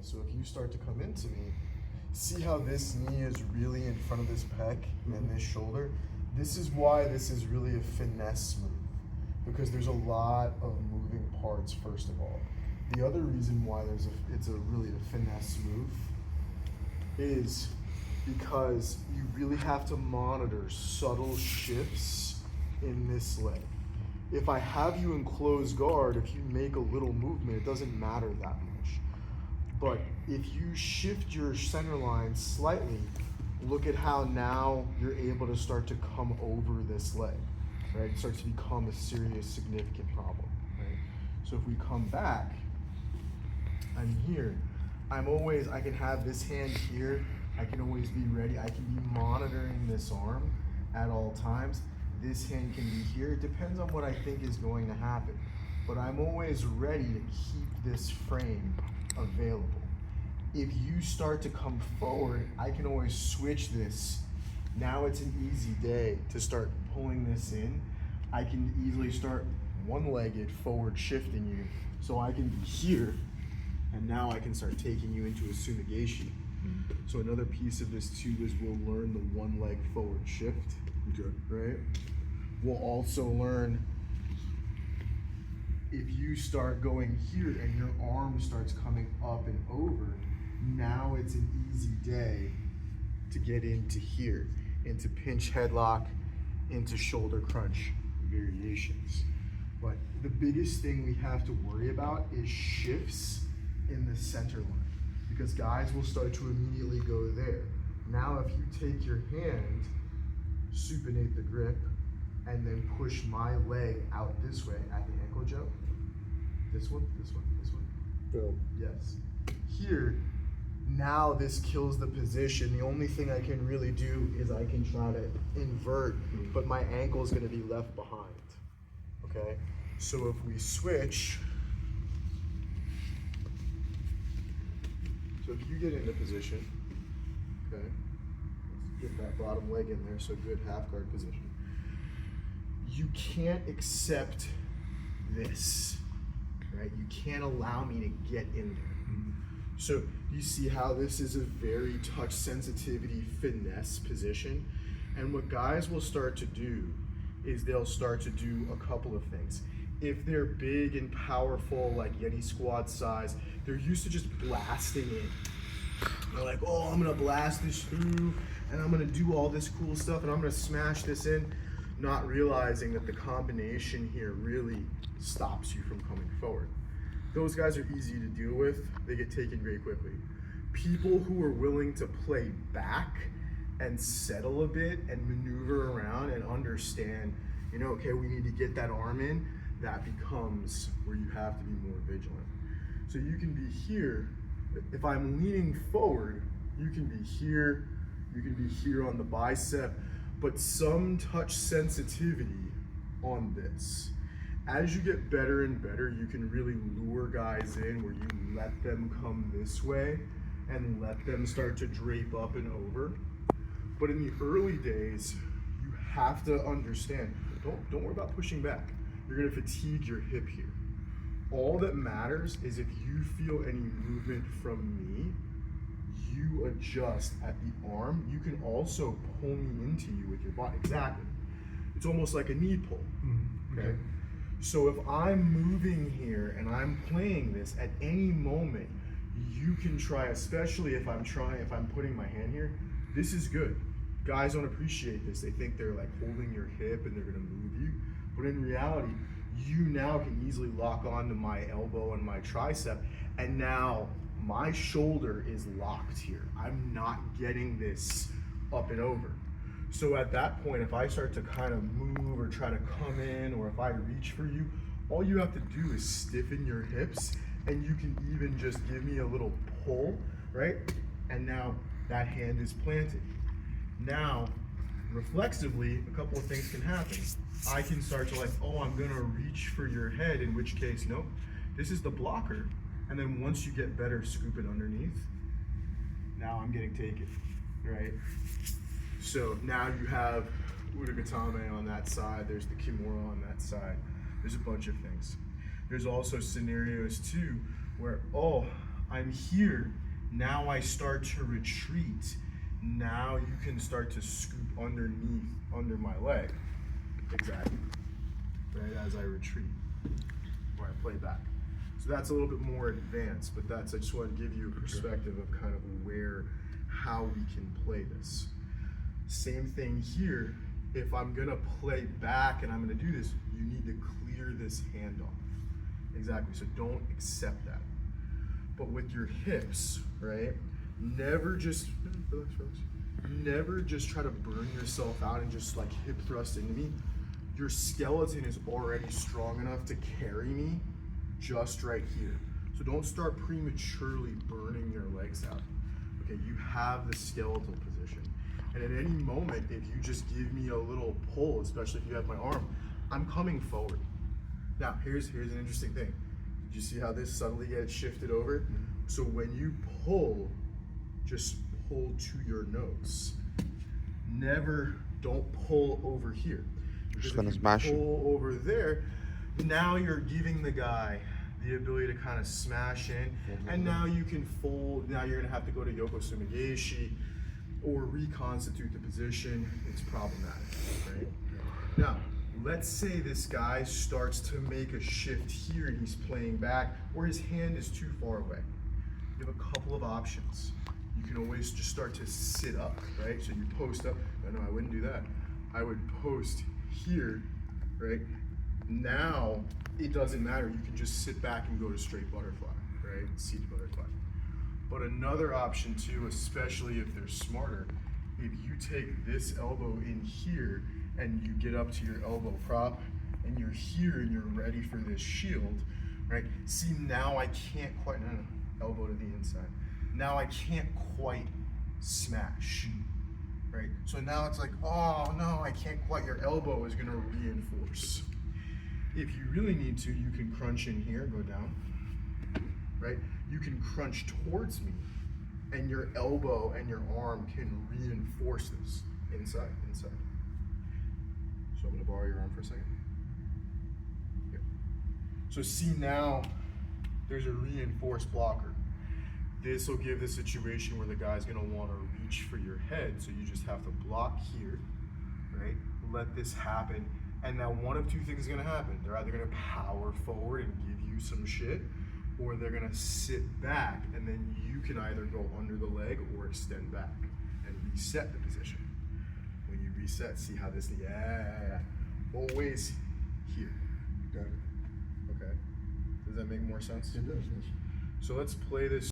So if you start to come into me, see how this knee is really in front of this pec and this shoulder? This is why this is really a finesse move, because there's a lot of moving parts, first of all. The other reason why it's really a finesse move is because you really have to monitor subtle shifts in this leg. If I have you in closed guard, if you make a little movement, it doesn't matter that much. But if you shift your center line slightly, look at how now you're able to start to come over this leg, right? It starts to become a serious, significant problem, right? So if we come back, I'm here. I can have this hand here. I can always be ready. I can be monitoring this arm at all times. This hand can be here. It depends on what I think is going to happen. But I'm always ready to keep this frame available. If you start to come forward, I can always switch this. Now it's an easy day to start pulling this in. I can easily start one-legged forward shifting you. So I can be here, and now I can start taking you into a sumigation. So another piece of this too is we'll learn the one leg forward shift. Okay. Right? We'll also learn if you start going here and your arm starts coming up and over, now it's an easy day to get into here, into pinch headlock, into shoulder crunch variations. But the biggest thing we have to worry about is shifts in the center line, because guys will start to immediately go there. Now if you take your hand, supinate the grip, and then push my leg out this way at the ankle joint, this one, this one, this one. Boom. Yes. Here, now this kills the position. The only thing I can really do is I can try to invert, but my ankle is going to be left behind. Okay? So if we switch, so if you get into position, okay, let's get that bottom leg in there, so good half guard position. You can't accept this, right? You can't allow me to get in there. So you see how this is a very touch sensitivity finesse position. And what guys will start to do is they'll start to do a couple of things. If they're big and powerful, like Yeti squad size, they're used to just blasting in. They're like, oh, I'm gonna blast this through, and I'm gonna do all this cool stuff, and I'm gonna smash this in, not realizing that the combination here really stops you from coming forward. Those guys are easy to deal with. They get taken very quickly. People who are willing to play back and settle a bit and maneuver around and understand, you know, okay, we need to get that arm in, that becomes where you have to be more vigilant. So you can be here. If I'm leaning forward, you can be here on the bicep, but some touch sensitivity on this. As you get better and better, you can really lure guys in where you let them come this way and let them start to drape up and over. But in the early days, you have to understand, don't worry about pushing back. You're gonna fatigue your hip here. All that matters is if you feel any movement from me, you adjust at the arm. You can also pull me into you with your body. Exactly. It's almost like a knee pull. Okay? So if I'm moving here and I'm playing this at any moment, you can try, especially if I'm putting my hand here, this is good. Guys don't appreciate this. They think they're like holding your hip and they're gonna move you. But in reality, you now can easily lock onto my elbow and my tricep, and now my shoulder is locked here. I'm not getting this up and over. So at that point, if I start to kind of move or try to come in, or if I reach for you, all you have to do is stiffen your hips, and you can even just give me a little pull, right? And now that hand is planted. Now, reflexively, a couple of things can happen. I can start to like, oh, I'm gonna reach for your head, in which case, nope, this is the blocker. And then once you get better, scoop it underneath. Now I'm getting taken, right? So now you have Udagatame on that side, there's the Kimura on that side. There's a bunch of things. There's also scenarios too where, oh, I'm here. Now I start to retreat. Now you can start to scoop under my leg. Exactly. Right as I retreat, or I play back. So that's a little bit more advanced, but I just want to give you a perspective of kind of how we can play this. Same thing here. If I'm gonna play back and I'm gonna do this, you need to clear this hand off. Exactly, so don't accept that. But with your hips, right? Never just try to burn yourself out and just like hip thrust into me. Your skeleton is already strong enough to carry me just right here. So don't start prematurely burning your legs out. Okay, you have the skeletal position. And at any moment, if you just give me a little pull, especially if you have my arm, I'm coming forward. Now, here's an interesting thing. Did you see how this suddenly gets shifted over? So when you pull, just pull to your nose. Don't pull over here. Just Because gonna if you smash you. pull over there, now you're giving the guy the ability to kind of smash in, and now you can fold. Now you're gonna have to go to Yoko Sumigeshi or reconstitute the position. It's problematic, right? Now, let's say this guy starts to make a shift here and he's playing back, or his hand is too far away. You have a couple of options. You can always just start to sit up, right? So you post up. No, I wouldn't do that. I would post here, right? Now, it doesn't matter. You can just sit back and go to straight butterfly, right? Seated butterfly. But another option too, especially if they're smarter, if you take this elbow in here and you get up to your elbow prop and you're here and you're ready for this shield, right? See, now I can't quite, elbow to the inside. Now I can't quite smash, right? So now it's like, oh no, I can't quite, your elbow is gonna reinforce. If you really need to, you can crunch in here, go down, right? You can crunch towards me and your elbow and your arm can reinforce this, inside. So I'm gonna borrow your arm for a second. Here. So see now, there's a reinforced blocker. This will give the situation where the guy's gonna wanna reach for your head, so you just have to block here, right? Let this happen, and now one of two things is gonna happen. They're either gonna power forward and give you some shit, or they're gonna sit back, and then you can either go under the leg or extend back and reset the position. When you reset, see how this, always here. Got it. Okay, does that make more sense? It does, yes. So let's play this